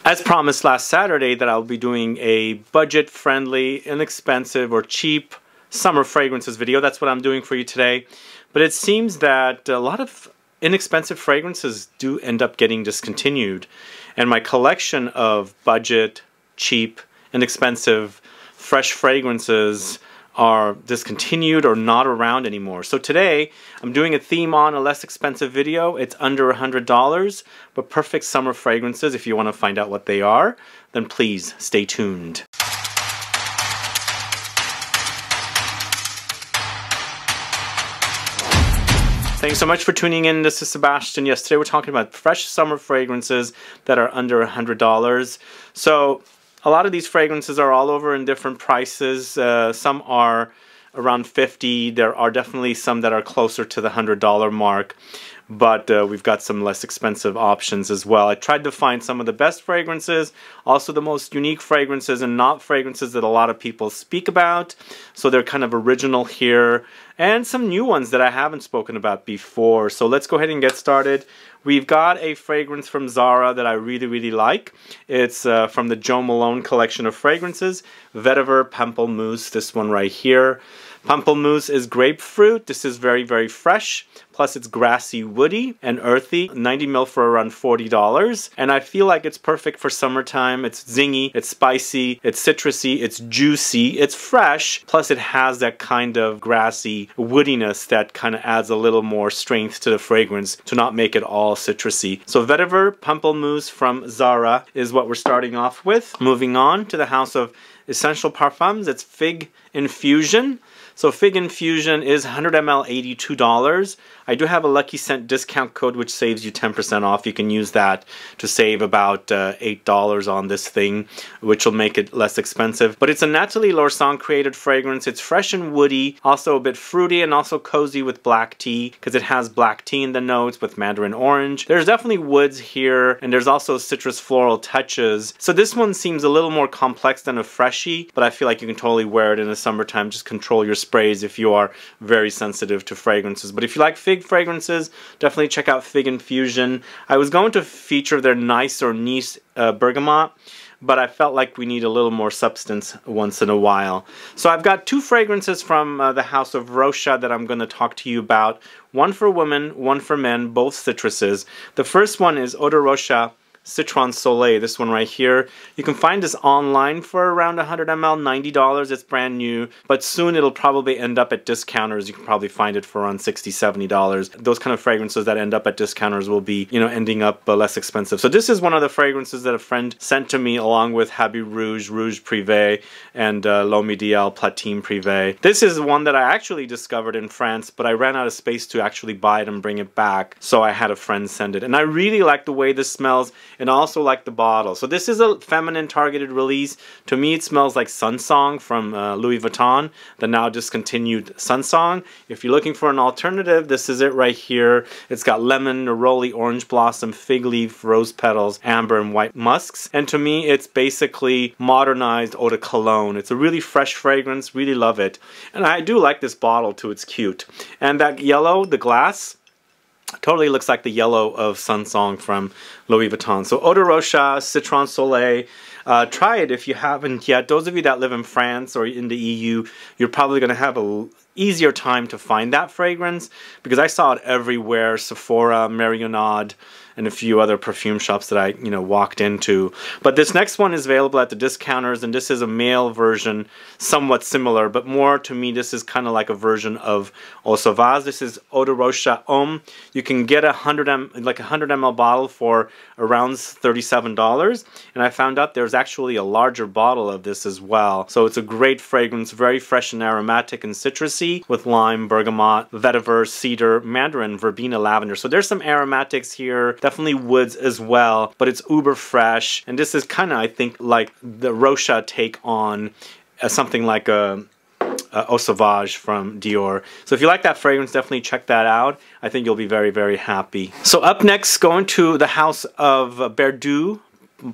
As promised last Saturday that I'll be doing a budget-friendly, inexpensive, or cheap summer fragrances video. That's what I'm doing for you today. But it seems that a lot of inexpensive fragrances do end up getting discontinued. And my collection of budget, cheap, inexpensive, fresh fragrances are discontinued or not around anymore. So today I'm doing a theme on a less expensive video. It's under $100, but perfect summer fragrances. If you want to find out what they are, then please stay tuned. Thanks so much for tuning in. This is Sebastian. Yes, today we're talking about fresh summer fragrances that are under $100. So a lot of these fragrances are all over in different prices. Some are around $50. There are definitely some that are closer to the $100 mark. But we've got some less expensive options as well. I tried to find some of the best fragrances, also the most unique fragrances, and not fragrances that a lot of people speak about. So they're kind of original here. And some new ones that I haven't spoken about before. So let's go ahead and get started. We've got a fragrance from ZARA that I really like. It's from the Jo Malone collection of fragrances. VETIVER Pamplemousse, this one right here. Pamplemousse is grapefruit. This is very fresh. Plus it's grassy, woody, and earthy. 90 ml for around $40. And I feel like it's perfect for summertime. It's zingy, it's spicy, it's citrusy, it's juicy, it's fresh. Plus it has that kind of grassy woodiness that kind of adds a little more strength to the fragrance to not make it all citrusy. So VETIVER Pamplemousse from ZARA is what we're starting off with. Moving on to the house of essential parfums, it's Fig Infusion. So Fig Infusion is 100 ml, $82. I do have a Lucky Scent discount code which saves you 10% off. You can use that to save about $8 on this thing, which will make it less expensive. But it's a Nathalie Lorson created fragrance. It's fresh and woody, also a bit fruity and also cozy with black tea because it has black tea in the notes with mandarin orange. There's definitely woods here and there's also citrus floral touches. So this one seems a little more complex than a freshie, but I feel like you can totally wear it in the summertime. Just control your sprays if you are very sensitive to fragrances. But if you like fig fragrances, definitely check out Fig Infusion. I was going to feature their Nice or Nice Bergamot, but I felt like we need a little more substance once in a while. So I've got two fragrances from the house of ROCHAS that I'm going to talk to you about. One for women, one for men, both citruses. The first one is Eau de ROCHAS Citron Soleil, this one right here. You can find this online for around 100 ml, $90. It's brand new, but soon it'll probably end up at discounters. You can probably find it for around $60, $70. Those kind of fragrances that end up at discounters will be, you know, ending up less expensive. So this is one of the fragrances that a friend sent to me along with Habit Rouge, Rouge Privé, and L'Homme Ideal Platine Privé. This is one that I actually discovered in France, but I ran out of space to actually buy it and bring it back, so I had a friend send it. And I really like the way this smells, and also like the bottle. So this is a feminine targeted release. To me it smells like Sunsong from Louis Vuitton, the now discontinued Sunsong. If you're looking for an alternative, this is it right here. It's got lemon, neroli, orange blossom, fig leaf, rose petals, amber, and white musks. And to me it's basically modernized eau de cologne. It's a really fresh fragrance, really love it. And I do like this bottle too, it's cute. And that yellow, the glass, totally looks like the yellow of Sunsong from Louis Vuitton. So Eau de ROCHAS Citron Soleil. Try it if you haven't yet. Those of you that live in France or in the EU, you're probably going to have a easier time to find that fragrance because I saw it everywhere. Sephora, Marionade, and a few other perfume shops that I, walked into. But this next one is available at the discounters, and this is a male version, somewhat similar, but more to me, this is kind of like a version of Eau Sauvage. This is Eau de ROCHAS HOMME. You can get a 100 ml bottle for around $37, and I found out there's actually a larger bottle of this as well. So it's a great fragrance, very fresh and aromatic and citrusy with lime, bergamot, vetiver, cedar, mandarin, verbena, lavender. So there's some aromatics here. Definitely woods as well, but it's uber fresh. And this is kind of, I think, like the ROCHAS take on something like a Eau Sauvage from Dior. So if you like that fragrance, definitely check that out. I think you'll be very happy. So up next, going to the house of BERDOUES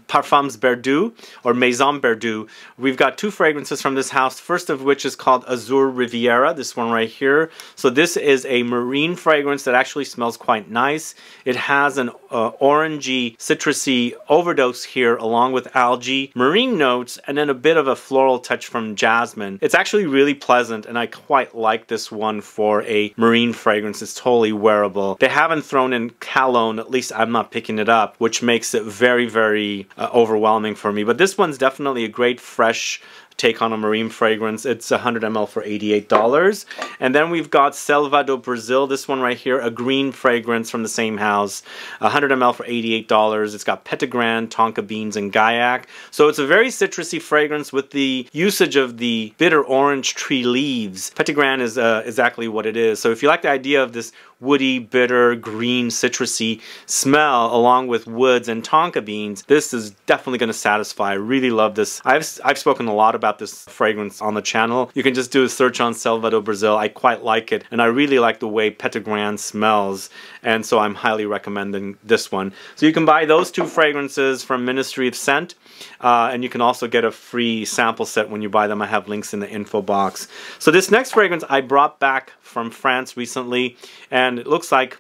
Parfums Berdoux or Maison Berdoux. We've got two fragrances from this house, first of which is called AZUR Riviera, this one right here. So this is a marine fragrance that actually smells quite nice. It has an orangey, citrusy overdose here along with algae, marine notes, and then a bit of a floral touch from jasmine. It's actually really pleasant, and I quite like this one for a marine fragrance. It's totally wearable. They haven't thrown in cologne, at least I'm not picking it up, which makes it very, very overwhelming for me. But this one's definitely a great fresh take on a marine fragrance. It's 100 ml for $88. And then we've got SELVA do Brazil, this one right here, a green fragrance from the same house, 100 ml for $88. It's got Petitgrain, Tonka beans, and Guaiac. So it's a very citrusy fragrance with the usage of the bitter orange tree leaves. Petitgrain is exactly what it is. So if you like the idea of this woody, bitter, green, citrusy smell along with woods and tonka beans, this is definitely going to satisfy. I really love this. I've spoken a lot about this fragrance on the channel. You can just do a search on SELVA do Brazil. I quite like it, and I really like the way Petitgrain smells, and so I'm highly recommending this one. So you can buy those two fragrances from Ministry of Scent, and you can also get a free sample set when you buy them. I have links in the info box. So this next fragrance I brought back from France recently, and it looks like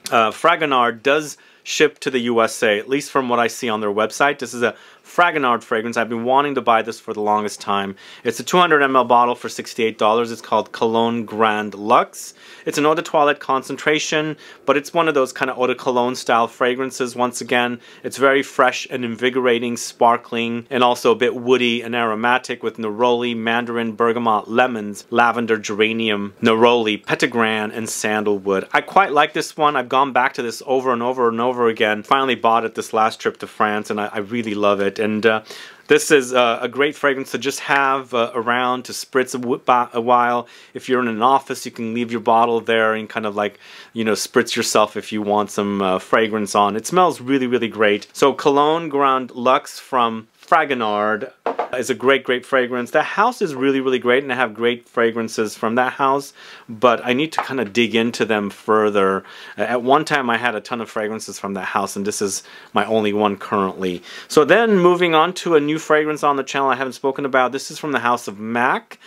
FRAGONARD does ship to the USA, at least from what I see on their website. This is a FRAGONARD fragrance. I've been wanting to buy this for the longest time. It's a 200 ml bottle for $68. It's called Cologne Grand Luxe. It's an eau de toilette concentration, but it's one of those kind of eau de cologne style fragrances. Once again, it's very fresh and invigorating, sparkling, and also a bit woody and aromatic with neroli, mandarin, bergamot, lemons, lavender, geranium, neroli, petitgrain, and sandalwood. I quite like this one. I've gone back to this over and over and over again. Finally bought it this last trip to France, and I really love it. And this is a great fragrance to just have around to spritz a while. If you're in an office, you can leave your bottle there and kind of like, you know, spritz yourself if you want some fragrance on. It smells really, really great. So Cologne Grand Luxe from FRAGONARD is a great fragrance. The house is really, really great, and I have great fragrances from that house, but I need to kind of dig into them further. At one time I had a ton of fragrances from that house, and this is my only one currently. So then moving on to a new fragrance on the channel I haven't spoken about. This is from the house of MAC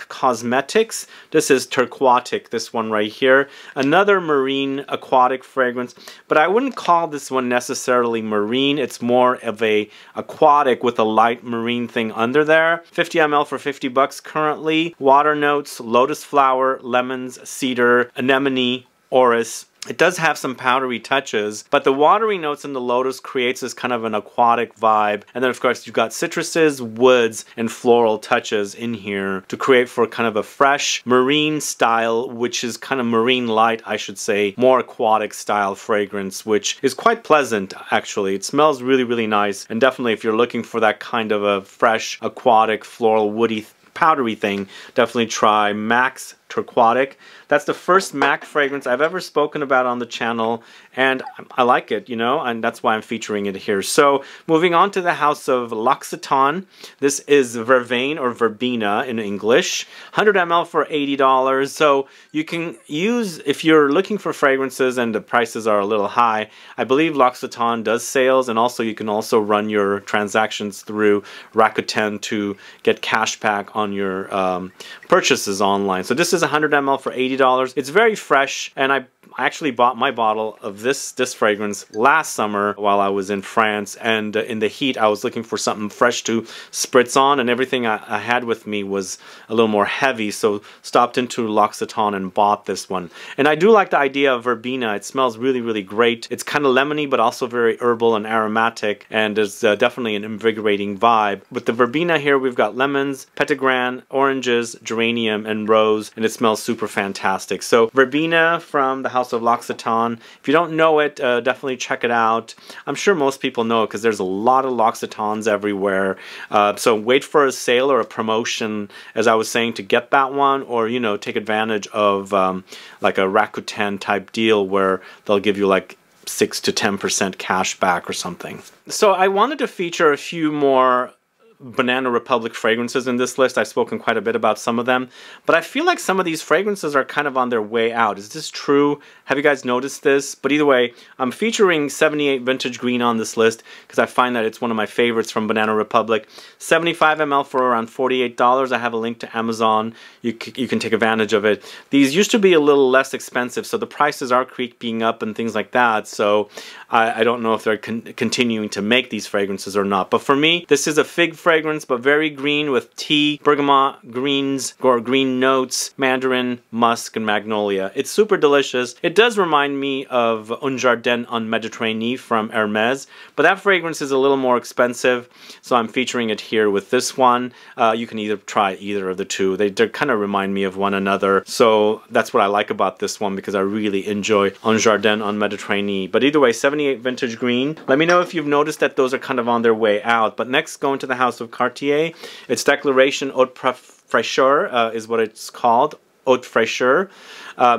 Cosmetics. This is TURQUATIC, this one right here. Another marine aquatic fragrance, but I wouldn't call this one necessarily marine. It's more of a aquatic with a light marine thing under there. 50 ml for $50 currently. Water notes, lotus flower, lemons, cedar, anemone, orris. It does have some powdery touches, but the watery notes in the lotus creates this kind of an aquatic vibe. And then of course you've got citruses, woods, and floral touches in here to create for kind of a fresh marine style, which is kind of marine light, I should say, more aquatic style fragrance, which is quite pleasant actually. It smells really, really nice, and definitely if you're looking for that kind of a fresh, aquatic, floral, woody, powdery thing, definitely try MAC's TURQUATIC. That's the first MAC fragrance I've ever spoken about on the channel, and I like it, you know, and that's why I'm featuring it here. So moving on to the house of L'Occitane. This is Vervain or Verbena in English. 100 ml for $80. So you can use, if you're looking for fragrances and the prices are a little high, I believe L'Occitane does sales, and also you can also run your transactions through Rakuten to get cash back on your purchases online. So this is 100 ml for $80. It's very fresh, and I actually bought my bottle of this fragrance last summer while I was in France, and in the heat I was looking for something fresh to spritz on, and everything I had with me was a little more heavy, so stopped into L'Occitane and bought this one. And I do like the idea of Verbena. It smells really, really great. It's kind of lemony but also very herbal and aromatic, and there's definitely an invigorating vibe. With the Verbena here we've got lemons, petitgrain, oranges, geranium, and rose, and it smells super fantastic. So Verbena from the house of L'Occitane. If you don't know it, definitely check it out. I'm sure most people know it because there's a lot of L'Occitanes everywhere. So wait for a sale or a promotion, as I was saying, to get that one, or, you know, take advantage of like a Rakuten type deal where they'll give you like 6 to 10% cash back or something. So I wanted to feature a few more Banana Republic fragrances in this list. I've spoken quite a bit about some of them, but I feel like some of these fragrances are kind of on their way out. Is this true? Have you guys noticed this? But either way, I'm featuring 78 Vintage Green on this list because I find that it's one of my favorites from Banana Republic. 75 ml for around $48. I have a link to Amazon. You can take advantage of it. These used to be a little less expensive, so the prices are creeping up and things like that. So I don't know if they're continuing to make these fragrances or not. But for me, this is a fig fragrance, but very green with tea, bergamot, greens, or green notes, mandarin, musk, and magnolia. It's super delicious. It does remind me of Un Jardin en Méditerranée from Hermès, but that fragrance is a little more expensive, so I'm featuring it here with this one. You can either try either of the two. They kind of remind me of one another, so that's what I like about this one because I really enjoy Un Jardin en Méditerranée. But either way, 78 Vintage Green. Let me know if you've noticed that those are kind of on their way out. But next, going to the house of Cartier. It's Declaration Haute Fraîcheur is what it's called. Haute Fraîcheur.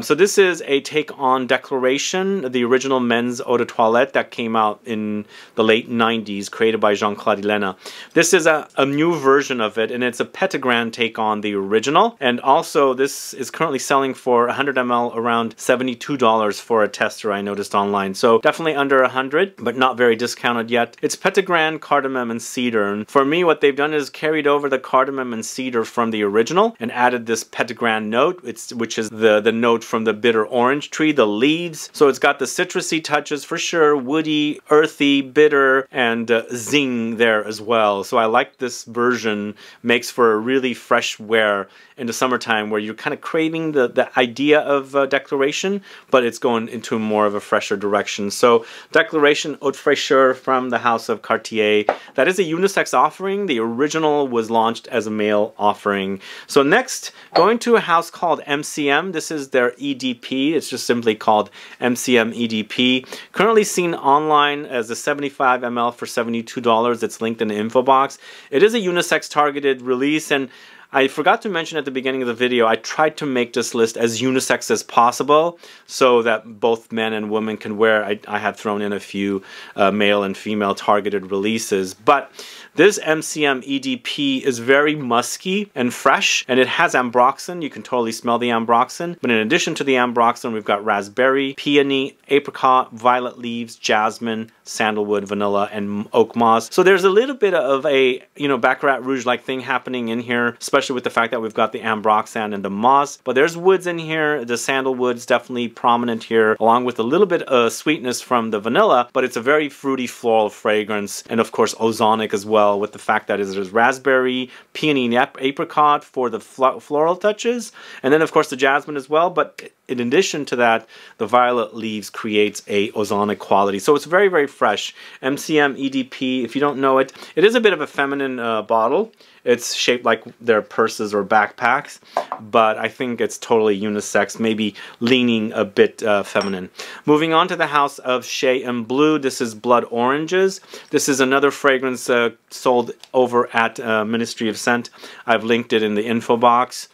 So this is a take on Declaration, the original men's eau de toilette that came out in the late 90s, created by Jean-Claude Helena. This is a new version of it, and it's a Petitgrain take on the original. And also, this is currently selling for 100 ml around $72 for a tester I noticed online. So definitely under 100, but not very discounted yet. It's Petitgrain, cardamom, and cedar. And for me, what they've done is carried over the cardamom and cedar from the original and added this Petitgrain note, which is the note from the bitter orange tree, the leaves. So it's got the citrusy touches for sure, woody, earthy, bitter, and zing there as well. So I like this version. Makes for a really fresh wear in the summertime where you're kind of craving the idea of Declaration, but it's going into more of a fresher direction. So Declaration Haute Fraîcheur from the house of Cartier. That is a unisex offering. The original was launched as a male offering. So next, going to a house called MCM. This is their EDP. It's just simply called MCM EDP. Currently seen online as a 75 ml for $72. It's linked in the info box. It is a unisex targeted release, and I forgot to mention at the beginning of the video, I tried to make this list as unisex as possible so that both men and women can wear. I have thrown in a few male and female targeted releases, but this MCM EDP is very musky and fresh, and it has ambroxan. You can totally smell the ambroxan. But in addition to the ambroxan, we've got raspberry, peony, apricot, violet leaves, jasmine, sandalwood, vanilla, and oak moss. So there's a little bit of a, Baccarat Rouge-like thing happening in here, especially with the fact that we've got the ambroxan and the moss. But there's woods in here. The sandalwood's definitely prominent here, along with a little bit of sweetness from the vanilla, but it's a very fruity floral fragrance, and of course ozonic as well, with the fact that there's raspberry, peony, and apricot for the floral touches, and then of course the jasmine as well. But in addition to that, the violet leaves creates a ozonic quality. So it's very, very fresh. MCM EDP, if you don't know it, it is a bit of a feminine bottle. It's shaped like their purses or backpacks, but I think it's totally unisex, maybe leaning a bit feminine. Moving on to the house of Shea and Blue. This is Blood Oranges. This is another fragrance sold over at Ministry of Scent. I've linked it in the info box.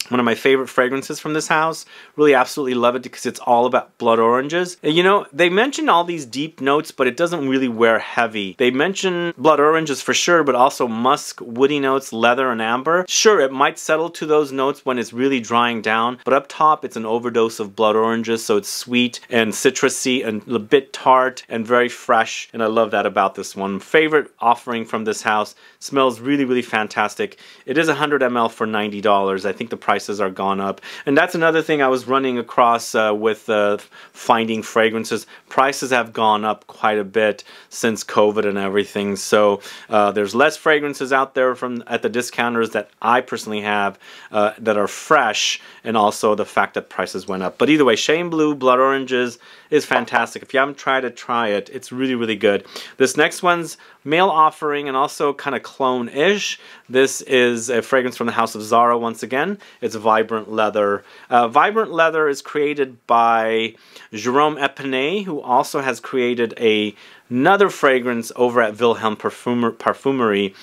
One of my favorite fragrances from this house. Really absolutely love it because it's all about blood oranges. They mention all these deep notes, but it doesn't really wear heavy. They mention blood oranges for sure, but also musk, woody notes, leather, and amber. Sure, it might settle to those notes when it's really drying down, but up top it's an overdose of blood oranges, so it's sweet and citrusy and a bit tart and very fresh, and I love that about this one. Favorite offering from this house. Smells really, really fantastic. It is 100 ml for $90. I think the prices are gone up, and that's another thing I was running across with finding fragrances. Prices have gone up quite a bit since COVID and everything, so there's less fragrances out there at the discounters that I personally have that are fresh, and also the fact that prices went up. But either way, Shea and Blue Blood Oranges is fantastic. If you haven't tried it, try it. It's really, really good. This next one's male offering and also kind of clone-ish. This is a fragrance from the house of ZARA once again. It's Vibrant Leather. Vibrant Leather is created by Jérôme Epinay, who also has created another fragrance over at Wilhelm Parfumerie.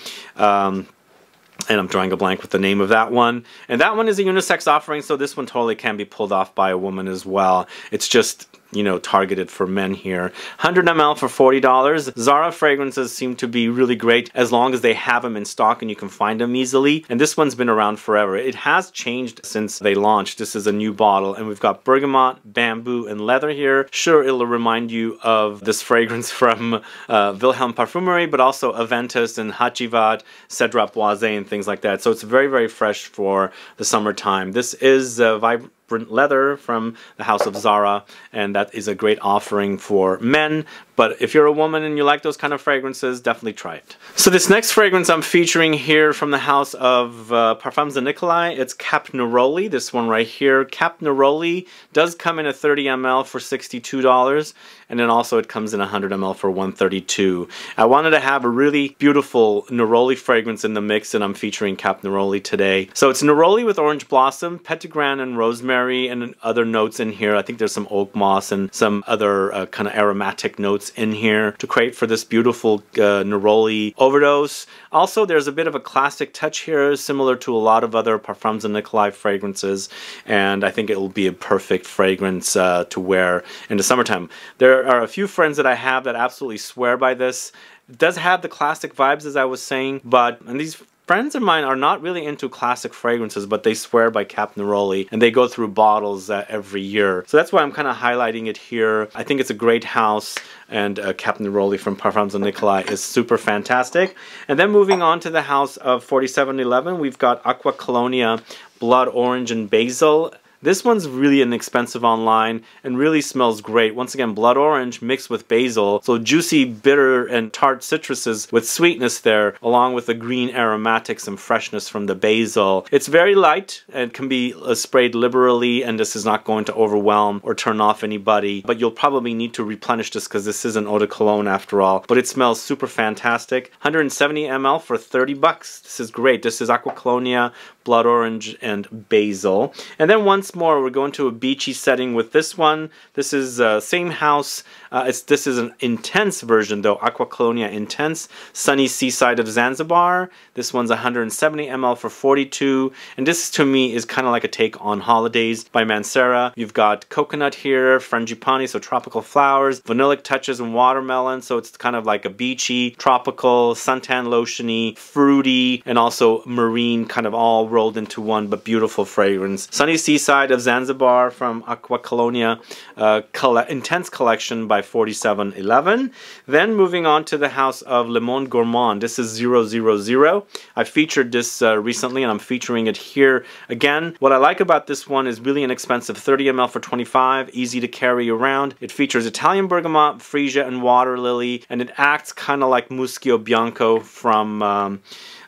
And I'm drawing a blank with the name of that one. And that one is a unisex offering, so this one totally can be pulled off by a woman as well. It's just you know, targeted for men here. 100 ml for $40. ZARA fragrances seem to be really great as long as they have them in stock and you can find them easily. And this one's been around forever. It has changed since they launched. This is a new bottle, and we've got bergamot, bamboo, and leather here. Sure, it'll remind you of this fragrance from Wilhelm Parfumerie, but also Aventus and Hachivat, Cedar Boisé, and things like that. So it's very, very fresh for the summertime. This is vibrant leather from the house of ZARA, and that is a great offering for men. But if you're a woman and you like those kind of fragrances, definitely try it. So this next fragrance I'm featuring here from the house of Parfums de Nicolai, it's Cap Neroli, this one right here. Cap Neroli does come in a 30 ml for $62, and then also it comes in 100 ml for $132. I wanted to have a really beautiful Neroli fragrance in the mix, and I'm featuring Cap Neroli today. So it's Neroli with orange blossom, Petitgrain, and rosemary, and other notes in here. I think there's some oak moss and some other kind of aromatic notes in here to create for this beautiful Neroli overdose. Also, there's a bit of a classic touch here, similar to a lot of other Parfums de Nicolai fragrances, and I think it will be a perfect fragrance to wear in the summertime. There are a few friends that I have that absolutely swear by this. It does have the classic vibes, as I was saying, and these friends of mine are not really into classic fragrances, but they swear by Cap Neroli, and they go through bottles every year. So that's why I'm kind of highlighting it here. I think it's a great house, and Cap Neroli from Parfums de Nicolai is super fantastic. And then moving on to the house of 4711, we've got Aqua Colonia Blood Orange and Basil. This one's really inexpensive online and really smells great. Once again, blood orange mixed with basil. So juicy, bitter, and tart citruses with sweetness there, along with the green aromatics and freshness from the basil. It's very light and can be sprayed liberally, and this is not going to overwhelm or turn off anybody. But you'll probably need to replenish this because this is an eau de cologne after all. But it smells super fantastic. 170 ml for 30 bucks. This is great. This is Aqua Colonia Blood Orange and Basil. And then once more, we're going to a beachy setting with this one. This is same house. This is an intense version though, Aqua Colonia Intense, Sunny Seaside of Zanzibar. This one's 170 ml for 42, and this to me is kind of like a take on Holidays by Mancera. You've got coconut here, frangipani, so tropical flowers, vanillic touches, and watermelon, so it's kind of like a beachy, tropical, suntan lotiony, fruity, and also marine, kind of all rolled into one, but beautiful fragrance. Sunny Seaside of Zanzibar from Aqua Colonia Intense Collection by 4711. Then moving on to the house of Le Monde Gourmand. This is 000. I featured this recently, and I'm featuring it here again. What I like about this one is really inexpensive, 30 ml for 25, easy to carry around. It features Italian bergamot, freesia, and water lily, and it acts kind of like Muschio Bianco from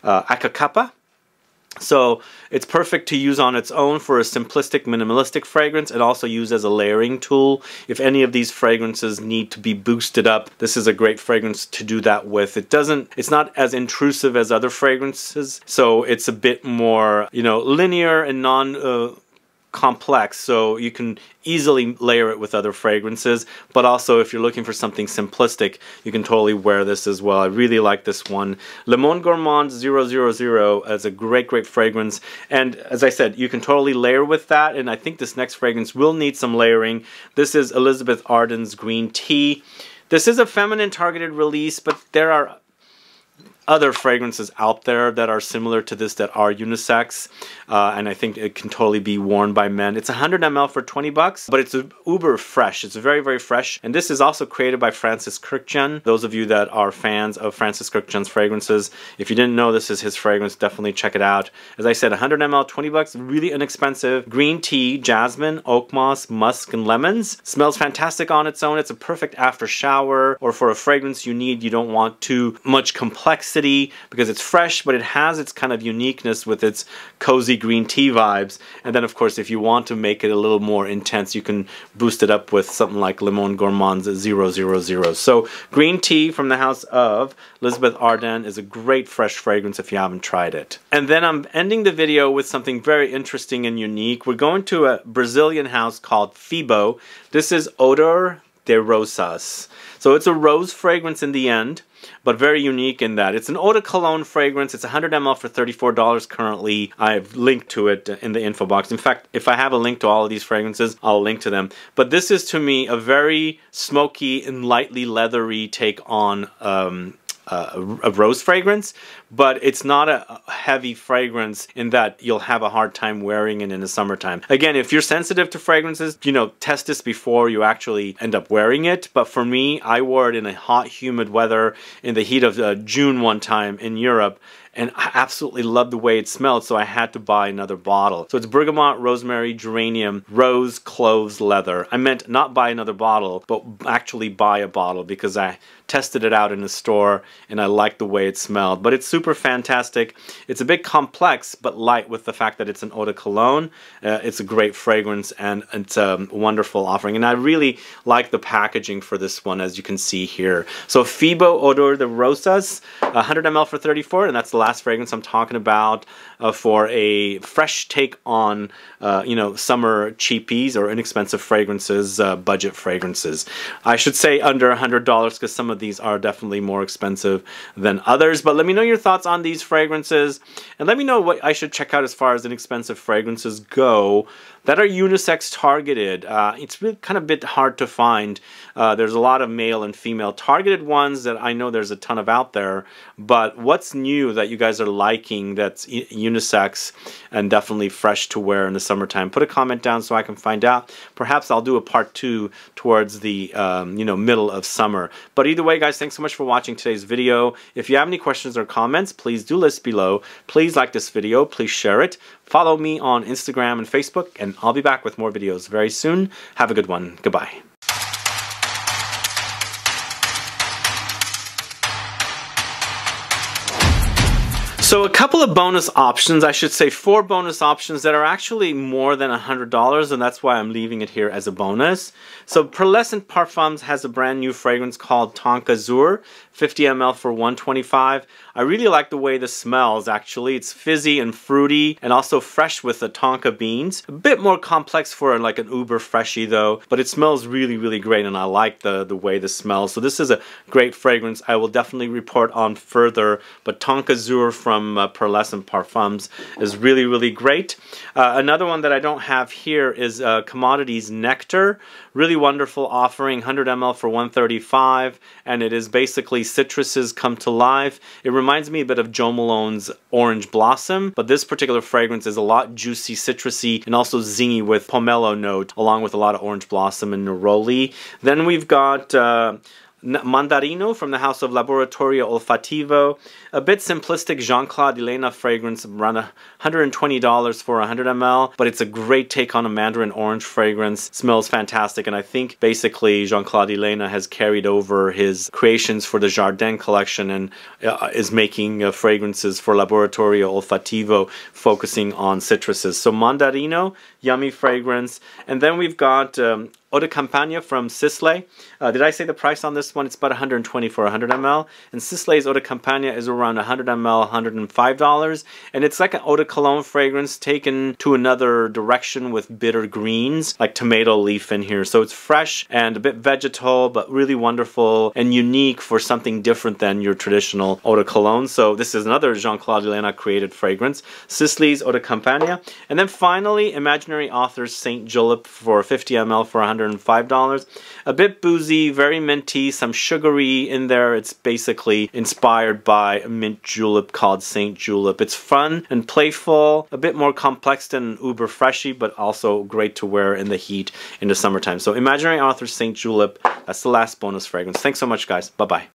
Akakapa. So it's perfect to use on its own for a simplistic, minimalistic fragrance, and also use as a layering tool. If any of these fragrances need to be boosted up, this is a great fragrance to do that with. It's not as intrusive as other fragrances, so it's a bit more, you know, linear and complex, so you can easily layer it with other fragrances. But also, if you're looking for something simplistic, you can totally wear this as well. I really like this one. Le Monde Gourmand 000 is a great fragrance, and as I said, you can totally layer with that, and I think this next fragrance will need some layering. This is Elizabeth Arden's Green Tea. This is a feminine targeted release, but there are other fragrances out there that are similar to this that are unisex, and I think it can totally be worn by men. It's 100 ml for 20 bucks, but it's uber fresh. It's very fresh, and this is also created by Francis Kurkdjian. Those of you that are fans of Francis Kurkdjian's fragrances, if you didn't know this is his fragrance, definitely check it out. As I said, 100 ml, 20 bucks, really inexpensive. Green tea, jasmine, oak moss, musk, and lemons. Smells fantastic on its own. It's a perfect after shower, or for a fragrance you don't want too much complexity, because it's fresh, but it has its kind of uniqueness with its cozy green tea vibes. And then of course, if you want to make it a little more intense, you can boost it up with something like Le Monde Gourmand's 000. So green tea from the house of Elizabeth Arden is a great fresh fragrance if you haven't tried it. And then I'm ending the video with something very interesting and unique. We're going to a Brazilian house called Fibo. This is Odor de Rosas. So it's a rose fragrance in the end, but very unique in that it's an eau de cologne fragrance. It's 100 ml for $34 currently. I've linked to it in the info box. In fact, if I have a link to all of these fragrances, I'll link to them. But this is, to me, a very smoky and lightly leathery take on a rose fragrance, but it's not a heavy fragrance in that you'll have a hard time wearing it in the summertime. Again, if you're sensitive to fragrances, you know, test this before you actually end up wearing it. But for me, I wore it in a hot, humid weather in the heat of June one time in Europe, and I absolutely loved the way it smelled, so I had to buy another bottle. So it's bergamot, rosemary, geranium, rose, cloves, leather. I meant not buy another bottle, but actually buy a bottle because I tested it out in the store and I liked the way it smelled. But it's super fantastic. It's a bit complex, but light with the fact that it's an eau de cologne. It's a great fragrance and it's a wonderful offering. And I really like the packaging for this one, as you can see here. So Fibo Odor de Rosas, 100 ml for $34, and that's the last fragrance I'm talking about for a fresh take on you know, summer cheapies or inexpensive fragrances, budget fragrances. I should say under $100 because some of these are definitely more expensive than others. But let me know your thoughts on these fragrances, and let me know what I should check out as far as inexpensive fragrances go that are unisex targeted. It's really kind of a bit hard to find. There's a lot of male and female targeted ones that I know there's a ton of out there, but what's new that you guys are liking that's unisex and definitely fresh to wear in the summertime? Put a comment down so I can find out. Perhaps I'll do a part 2 towards the you know, middle of summer. But either way, guys, thanks so much for watching today's video. If you have any questions or comments, please do list below. Please like this video. Please share it. Follow me on Instagram and Facebook, and I'll be back with more videos very soon. Have a good one. Goodbye. So a couple of bonus options, I should say 4 bonus options that are actually more than $100, and that's why I'm leaving it here as a bonus. So Pearlescent Parfums has a brand new fragrance called Tonka AZUR, 50 ml for $125. I really like the way this smells, actually. It's fizzy and fruity and also fresh with the tonka beans. A bit more complex for like an uber freshie though, but it smells really, really great, and I like the way this smells. So this is a great fragrance. I will definitely report on further, but Tonka AZUR from Pearlescent Parfums is really, really great. Another one that I don't have here is Commodities Nectar. Really wonderful offering, 100 ml for $135, and it is basically citruses come to life. It reminds me a bit of Jo Malone's Orange Blossom, but this particular fragrance is a lot juicy, citrusy, and also zingy with pomelo note, along with a lot of Orange Blossom and Neroli. Then we've got Mandarino from the house of Laboratorio Olfativo. A bit simplistic Jean-Claude Elena fragrance, around $120 for 100 ml, but it's a great take on a mandarin orange fragrance. Smells fantastic, and I think basically Jean-Claude Elena has carried over his creations for the Jardin collection and is making fragrances for Laboratorio Olfativo focusing on citruses. So Mandarino, yummy fragrance. And then we've got Eau de Campagne from Sisley. Did I say the price on this one? It's about $120 for 100 ml. And Sisley's Eau de Campagne is around 100 ml, $105. And it's like an eau de cologne fragrance taken to another direction with bitter greens, like tomato leaf in here. So it's fresh and a bit vegetal, but really wonderful and unique for something different than your traditional eau de cologne. So this is another Jean-Claude Elena created fragrance, Sisley's Eau de Campagne. And then finally, Imaginary Authors Saint Julep for 50 ml for $105. A bit boozy, very minty, some sugary in there. It's basically inspired by a mint julep called Saint Julep. It's fun and playful, a bit more complex than Uber Freshie, but also great to wear in the heat in the summertime. So Imaginary Authors Saint Julep, that's the last bonus fragrance. Thanks so much, guys. Bye-bye.